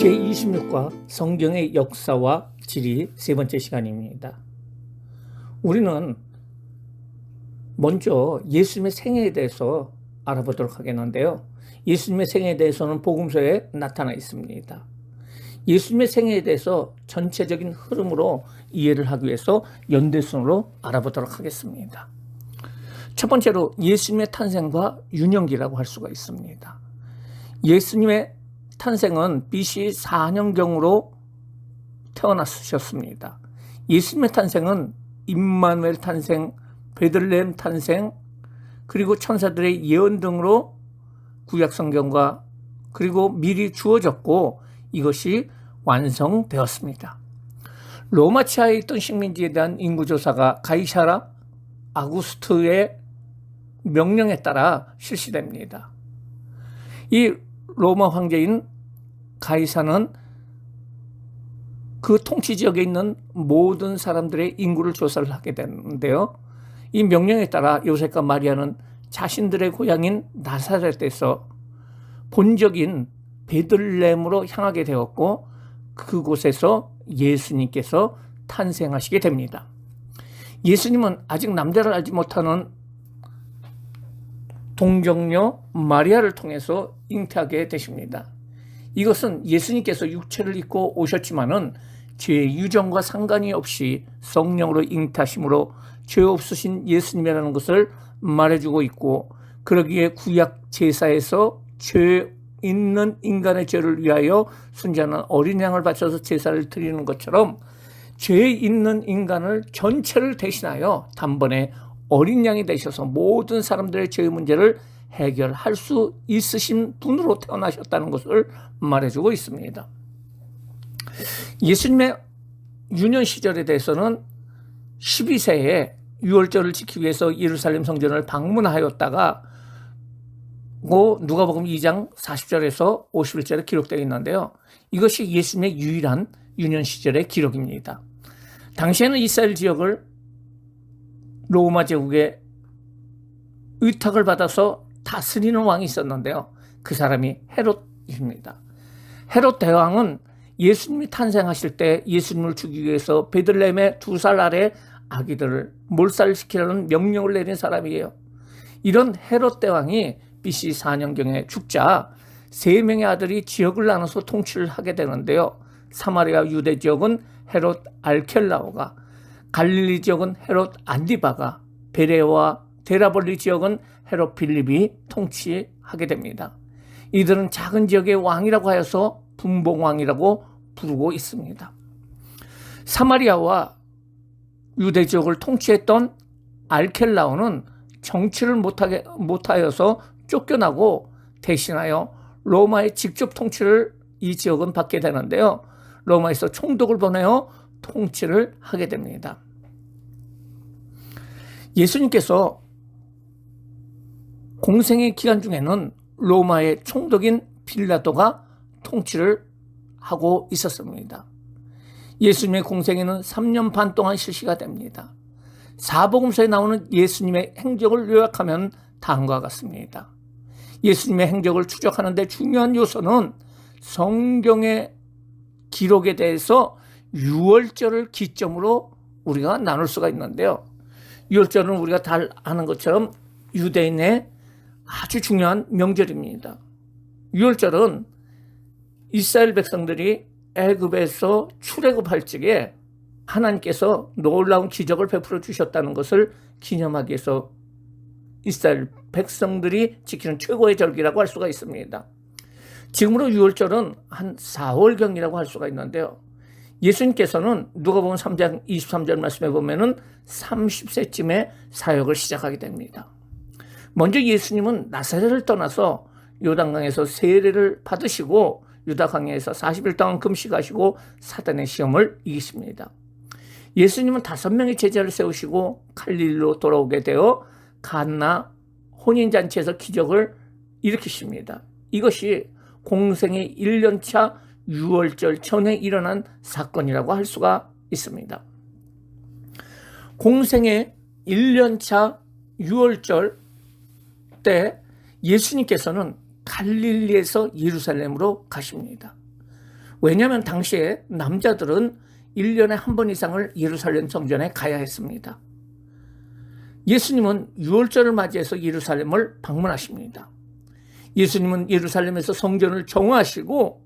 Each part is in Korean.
제26과 성경의 역사와 지리 세 번째 시간입니다. 우리는 먼저 예수님의 생애에 대해서 알아보도록 하겠는데요. 예수님의 생애에 대해서는 복음서에 나타나 있습니다. 예수님의 생애에 대해서 전체적인 흐름으로 이해를 하기 위해서 연대순으로 알아보도록 하겠습니다. 첫 번째로 예수님의 탄생과 유년기라고 할 수가 있습니다. 예수님의 탄생은 BC 4년경으로 태어나셨습니다. 예수님의 탄생은 임마누엘 탄생, 베들레헴 탄생, 그리고 천사들의 예언 등으로 구약성경과 그리고 미리 주어졌고 이것이 완성되었습니다. 로마 치하에 있던 식민지에 대한 인구조사가 가이사라 아구스투의 명령에 따라 실시됩니다. 이 로마 황제인 가이사는 그 통치 지역에 있는 모든 사람들의 인구를 조사를 하게 되는데요. 이 명령에 따라 요셉과 마리아는 자신들의 고향인 나사렛에서 본적인 베들레헴으로 향하게 되었고 그곳에서 예수님께서 탄생하시게 됩니다. 예수님은 아직 남자를 알지 못하는 동정녀 마리아를 통해서 잉태하게 되십니다. 이것은 예수님께서 육체를 입고 오셨지만은 죄의 유전과 상관이 없이 성령으로 잉태하심으로 죄 없으신 예수님이라는 것을 말해주고 있고, 그러기에 구약 제사에서 죄 있는 인간의 죄를 위하여 순전한 어린 양을 바쳐서 제사를 드리는 것처럼 죄 있는 인간을 전체를 대신하여 단번에 어린 양이 되셔서 모든 사람들의 죄의 문제를 해결할 수 있으신 분으로 태어나셨다는 것을 말해주고 있습니다. 예수님의 유년 시절에 대해서는 12세에 유월절을 지키기 위해서 예루살렘 성전을 방문하였다가 누가복음 2장 40절에서 51절에 기록되어 있는데요. 이것이 예수님의 유일한 유년 시절의 기록입니다. 당시에는 이스라엘 지역을 로마 제국의 의탁을 받아서 다스리는 왕이 있었는데요. 그 사람이 헤롯입니다. 헤롯 대왕은 예수님이 탄생하실 때 예수님을 죽이기 위해서 베들레헴의 2살 아래 아기들을 몰살시키라는 명령을 내린 사람이에요. 이런 헤롯 대왕이 BC 4년경에 죽자 3명의 아들이 지역을 나눠서 통치를 하게 되는데요. 사마리아 유대 지역은 헤롯 알켈라오가, 갈릴리 지역은 헤롯 안디바가, 베레와 데라볼리 지역은 헤롯 필립이 통치하게 됩니다. 이들은 작은 지역의 왕이라고 하여서 분봉왕이라고 부르고 있습니다. 사마리아와 유대 지역을 통치했던 알켈라오는 정치를 못하여서 쫓겨나고 대신하여 로마의 직접 통치를 이 지역은 받게 되는데요. 로마에서 총독을 보내어 통치를 하게 됩니다. 예수님께서 공생의 기간 중에는 로마의 총독인 빌라도가 통치를 하고 있었습니다. 예수님의 공생에는 3년 반 동안 실시가 됩니다. 사복음서에 나오는 예수님의 행적을 요약하면 다음과 같습니다. 예수님의 행적을 추적하는 데 중요한 요소는 성경의 기록에 대해서 유월절을 기점으로 우리가 나눌 수가 있는데요. 유월절은 우리가 다 아는 것처럼 유대인의 아주 중요한 명절입니다. 유월절은 이스라엘 백성들이 애굽에서 출애굽할 적에 하나님께서 놀라운 기적을 베풀어 주셨다는 것을 기념하기 위해서 이스라엘 백성들이 지키는 최고의 절기라고 할 수가 있습니다. 지금으로 유월절은 한 4월경이라고 할 수가 있는데요. 예수님께서는 누가복음 3장 23절 말씀에 보면은 30세쯤에 사역을 시작하게 됩니다. 먼저 예수님은 나사렛을 떠나서 요단강에서 세례를 받으시고 유다 광야에서 40일 동안 금식하시고 사단의 시험을 이기십니다. 예수님은 5명의 제자를 세우시고 갈릴리로 돌아오게 되어 가나 혼인잔치에서 기적을 일으키십니다. 이것이 공생의 1년차 유월절 전에 일어난 사건이라고 할 수가 있습니다. 공생의 1년차 유월절 때 예수님께서는 갈릴리에서 예루살렘으로 가십니다. 왜냐하면 당시에 남자들은 1년에 한 번 이상을 예루살렘 성전에 가야 했습니다. 예수님은 유월절을 맞이해서 예루살렘을 방문하십니다. 예수님은 예루살렘에서 성전을 정화하시고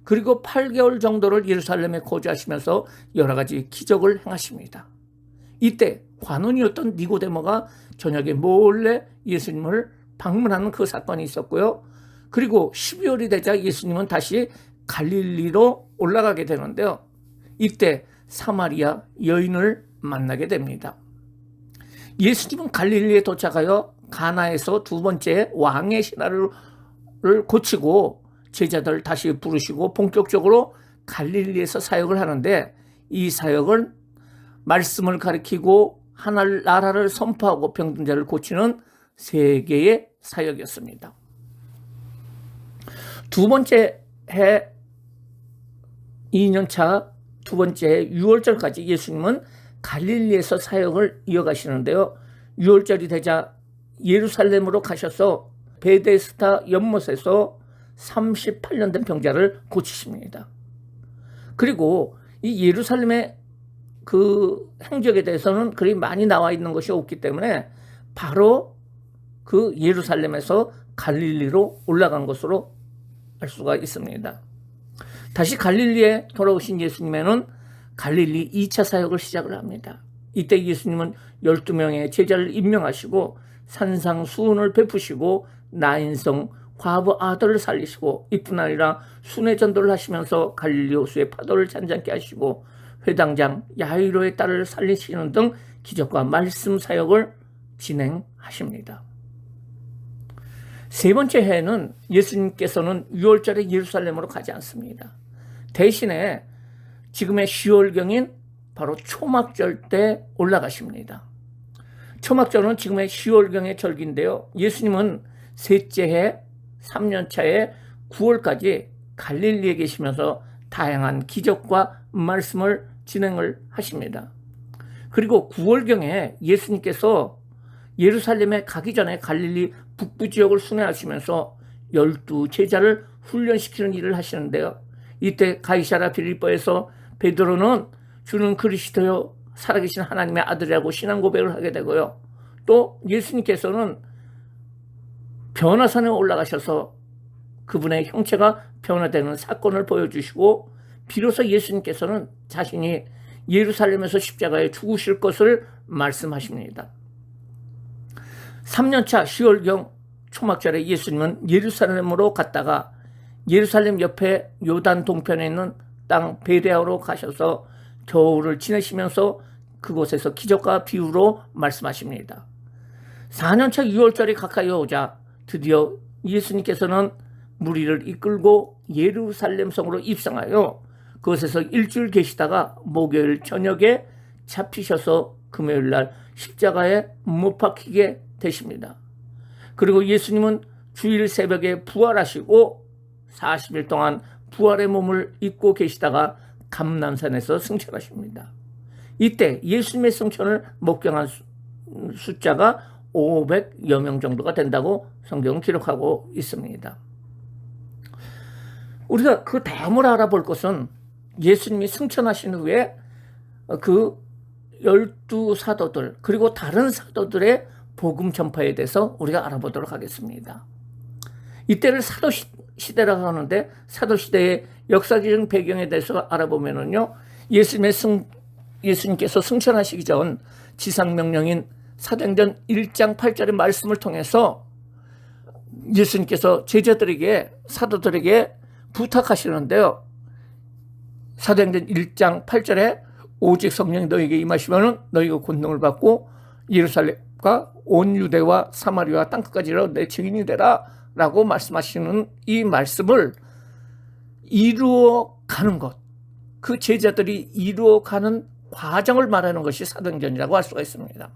그리고 8개월 정도를 예루살렘에 거주하시면서 여러 가지 기적을 행하십니다. 이때 관원이었던 니고데모가 저녁에 몰래 예수님을 방문하는 그 사건이 있었고요. 그리고 12월이 되자 예수님은 다시 갈릴리로 올라가게 되는데요. 이때 사마리아 여인을 만나게 됩니다. 예수님은 갈릴리에 도착하여 가나에서 두 번째 왕의 신화를 고치고 제자들을 다시 부르시고 본격적으로 갈릴리에서 사역을 하는데, 이 사역은 말씀을 가리키고 하나님 나라를 선포하고 병든 자를 고치는 세계의 사역이었습니다. 두 번째 해 2년차 두 번째 해 6월절까지 예수님은 갈릴리에서 사역을 이어가시는데요. 6월절이 되자 예루살렘으로 가셔서 베데스다 연못에서 38년 된 병자를 고치십니다. 그리고 이 예루살렘의 그 행적에 대해서는 그리 많이 나와 있는 것이 없기 때문에 바로 그 예루살렘에서 갈릴리로 올라간 것으로 알 수가 있습니다. 다시 갈릴리에 돌아오신 예수님에는 갈릴리 2차 사역을 시작을 합니다. 이때 예수님은 12명의 제자를 임명하시고 산상수훈을 베푸시고 나인성 과부 아들을 살리시고 이뿐 아니라 순회 전도를 하시면서 갈릴리 호수의 파도를 잔잔케 하시고 회당장 야이로의 딸을 살리시는 등 기적과 말씀 사역을 진행하십니다. 세 번째 해에는 예수님께서는 6월절에 예루살렘으로 가지 않습니다. 대신에 지금의 10월경인 바로 초막절 때 올라가십니다. 초막절은 지금의 10월경의 절기인데요. 예수님은 셋째 해 3년차에 9월까지 갈릴리에 계시면서 다양한 기적과 말씀을 진행을 하십니다. 그리고 9월경에 예수님께서 예루살렘에 가기 전에 갈릴리 북부 지역을 순회하시면서 12 제자를 훈련시키는 일을 하시는데요. 이때 가이사랴 빌립보에서 베드로는 주는 그리스도요 살아계신 하나님의 아들이라고 신앙 고백을 하게 되고요. 또 예수님께서는 변화산에 올라가셔서 그분의 형체가 변화되는 사건을 보여주시고 비로소 예수님께서는 자신이 예루살렘에서 십자가에 죽으실 것을 말씀하십니다. 3년차 10월경 초막절에 예수님은 예루살렘으로 갔다가 예루살렘 옆에 요단 동편에 있는 땅 베레아로 가셔서 겨울을 지내시면서 그곳에서 기적과 비유로 말씀하십니다. 4년차 6월절이 가까이 오자 드디어 예수님께서는 무리를 이끌고 예루살렘 성으로 입성하여 그곳에서 일주일 계시다가 목요일 저녁에 잡히셔서 금요일 날 십자가에 못 박히게 되십니다. 그리고 예수님은 주일 새벽에 부활하시고 40일 동안 부활의 몸을 입고 계시다가 감람산에서 승천하십니다. 이때 예수님의 승천을 목격한 숫자가 500여 명 정도가 된다고 성경은 기록하고 있습니다. 우리가 그 다음으로 알아볼 것은 예수님이 승천하신 후에 그 12사도들 그리고 다른 사도들의 복음 전파에 대해서 우리가 알아보도록 하겠습니다. 이때를 사도시대라고 하는데 사도시대의 역사적인 배경에 대해서 알아보면요, 예수님께서 승천하시기 전 지상명령인 사도행전 1장 8절의 말씀을 통해서 예수님께서 제자들에게 사도들에게 부탁하시는데요. 사도행전 1장 8절에 오직 성령이 너에게 임하시면 너희가 권능을 받고 예루살렘과 온 유대와 사마리아 땅끝까지로 내 증인이 되라 라고 말씀하시는 이 말씀을 이루어가는 것, 그 제자들이 이루어가는 과정을 말하는 것이 사도행전이라고 할 수가 있습니다.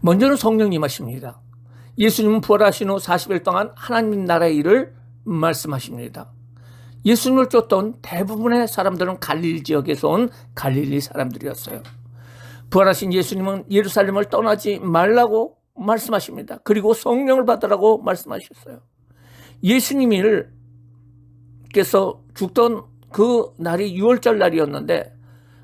먼저는 성령님 임하십니다. 예수님은 부활하신 후 40일 동안 하나님 나라의 일을 말씀하십니다. 예수님을 쫓던 대부분의 사람들은 갈릴리 지역에서 온 갈릴리 사람들이었어요. 부활하신 예수님은 예루살렘을 떠나지 말라고 말씀하십니다. 그리고 성령을 받으라고 말씀하셨어요. 예수님을 예수님께서 죽던 그 날이 6월절 날이었는데,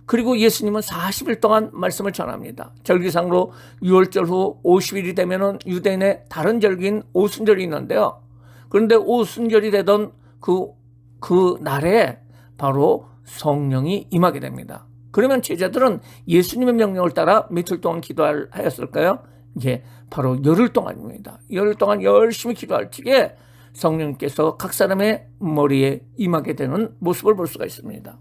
그리고 예수님은 40일 동안 말씀을 전합니다. 절기상으로 6월절 후 50일이 되면은 유대인의 다른 절기인 오순절이 있는데요. 그런데 오순절이 되던 그 날에 바로 성령이 임하게 됩니다. 그러면 제자들은 예수님의 명령을 따라 며칠 동안 기도하였을까요? 이게 바로 열흘 동안입니다. 열흘 동안 열심히 기도할 적에 성령님께서 각 사람의 머리에 임하게 되는 모습을 볼 수가 있습니다.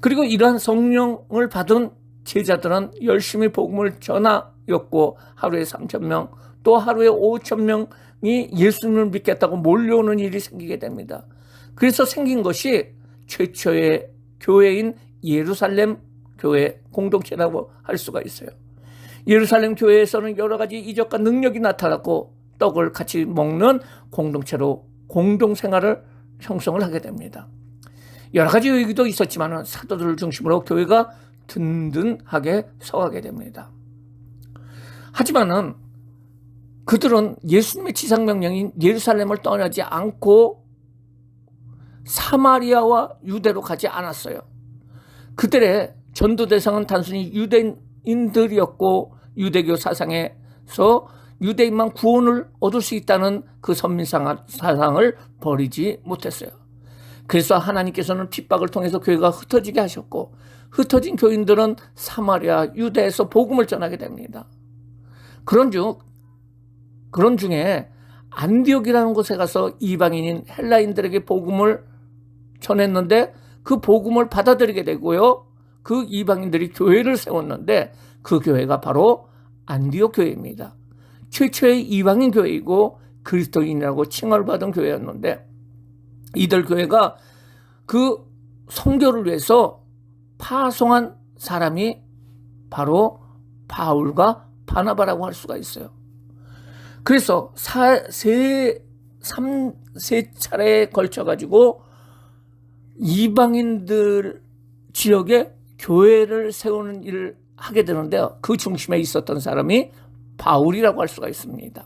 그리고 이러한 성령을 받은 제자들은 열심히 복음을 전하였고, 하루에 3,000명, 또 하루에 5,000명이 예수님을 믿겠다고 몰려오는 일이 생기게 됩니다. 그래서 생긴 것이 최초의 교회인 예루살렘 교회 공동체라고 할 수가 있어요. 예루살렘 교회에서는 여러 가지 이적과 능력이 나타났고, 떡을 같이 먹는 공동체로 공동생활을 형성을 하게 됩니다. 여러 가지 의기도 있었지만 사도들을 중심으로 교회가 든든하게 서가게 됩니다. 하지만은 그들은 예수님의 지상명령인 예루살렘을 떠나지 않고 사마리아와 유대로 가지 않았어요. 그들의 전도 대상은 단순히 유대인들이었고, 유대교 사상에서 유대인만 구원을 얻을 수 있다는 그 선민 사상을 버리지 못했어요. 그래서 하나님께서는 핍박을 통해서 교회가 흩어지게 하셨고, 흩어진 교인들은 사마리아, 유대에서 복음을 전하게 됩니다. 그런 중에 안디옥이라는 곳에 가서 이방인인 헬라인들에게 복음을 전했는데, 그 복음을 받아들이게 되고요, 그 이방인들이 교회를 세웠는데, 그 교회가 바로 안디옥 교회입니다. 최초의 이방인 교회이고 그리스도인이라고 칭을 받은 교회였는데, 이들 교회가 그 선교를 위해서 파송한 사람이 바로 바울과 바나바라고 할 수가 있어요. 그래서 세 차례에 걸쳐가지고 이방인들 지역에 교회를 세우는 일을 하게 되는데요. 그 중심에 있었던 사람이 바울이라고 할 수가 있습니다.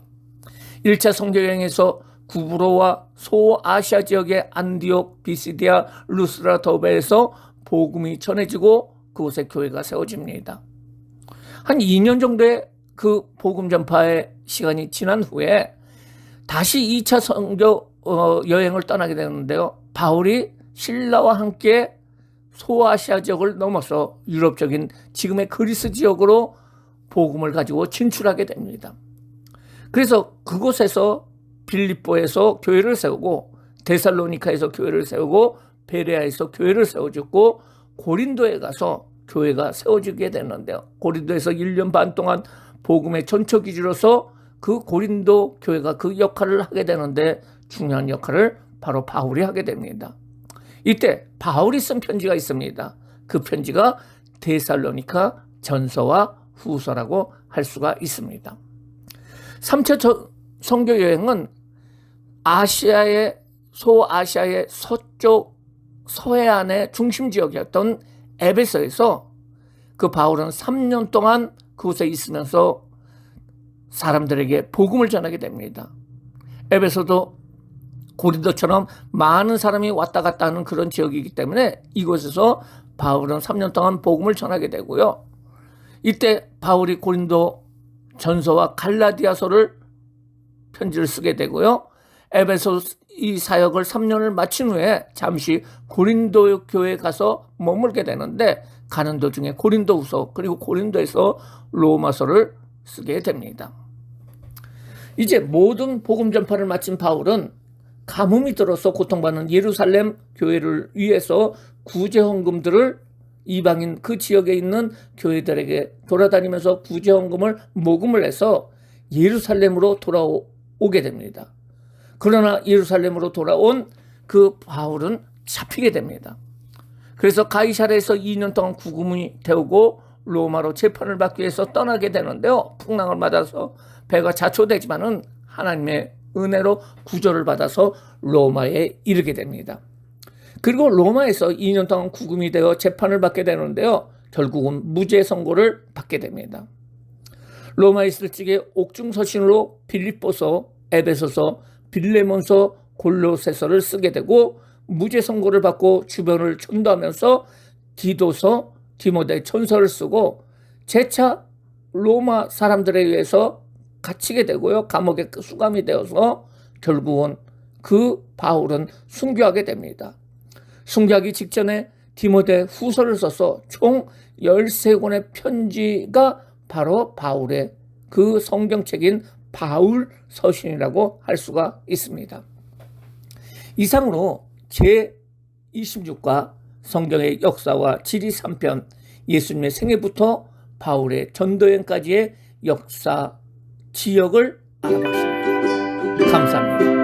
1차 선교여행에서 구브로와 소아시아 지역의 안디옥, 비시디아, 루스라, 더베에서 복음이 전해지고 그곳에 교회가 세워집니다. 한 2년 정도의 그 복음 전파의 시간이 지난 후에 다시 2차 선교 여행을 떠나게 되는데요. 바울이 신라와 함께 소아시아 지역을 넘어서 유럽적인 지금의 그리스 지역으로 복음을 가지고 진출하게 됩니다. 그래서 그곳에서 빌립보에서 교회를 세우고, 데살로니카에서 교회를 세우고, 베레아에서 교회를 세워줬고, 고린도에 가서 교회가 세워지게 되는데요. 고린도에서 1년 반 동안 복음의 전초기지로서 그 고린도 교회가 그 역할을 하게 되는데, 중요한 역할을 바로 바울이 하게 됩니다. 이때 바울이 쓴 편지가 있습니다. 그 편지가 데살로니카 전서와 후서라고 할 수가 있습니다. 3차 선교 여행은 소아시아의 서쪽 서해안의 중심 지역이었던 에베소에서 그 바울은 3년 동안 그곳에 있으면서 사람들에게 복음을 전하게 됩니다. 에베소도 고린도처럼 많은 사람이 왔다 갔다 하는 그런 지역이기 때문에 이곳에서 바울은 3년 동안 복음을 전하게 되고요. 이때 바울이 고린도 전서와 갈라디아서를 편지를 쓰게 되고요. 에베소 이 사역을 3년을 마친 후에 잠시 고린도 교회에 가서 머물게 되는데, 가는 도중에 고린도후서 그리고 고린도에서 로마서를 쓰게 됩니다. 이제 모든 복음 전파를 마친 바울은 가뭄이 들어서 고통받는 예루살렘 교회를 위해서 구제헌금들을 이방인 그 지역에 있는 교회들에게 돌아다니면서 구제헌금을 모금을 해서 예루살렘으로 돌아오게 됩니다. 그러나 예루살렘으로 돌아온 그 바울은 잡히게 됩니다. 그래서 가이사랴에서 2년 동안 구금이 되고 로마로 재판을 받기 위해서 떠나게 되는데요. 풍랑을 맞아서 배가 자초되지만은 하나님의 은혜로 구조를 받아서 로마에 이르게 됩니다. 그리고 로마에서 2년 동안 구금이 되어 재판을 받게 되는데요. 결국은 무죄 선고를 받게 됩니다. 로마에 있을 적에 옥중서신으로 빌립보서, 에베소서, 빌레몬서, 골로새서를 쓰게 되고, 무죄 선고를 받고 주변을 천도하면서 디도서, 디모데 전서를 쓰고 재차 로마 사람들에 의해서 갇히게 되고요. 감옥에 수감이 되어서 결국은 그 바울은 순교하게 됩니다. 순교하기 직전에 디모데 후서를 써서 총 13권의 편지가 바로 바울의 그 성경책인 바울 서신이라고 할 수가 있습니다. 이상으로 제26과 성경의 역사와 지리 3편, 예수님의 생애부터 바울의 전도여행까지의 역사 지역을 알아봤습니다. 감사합니다.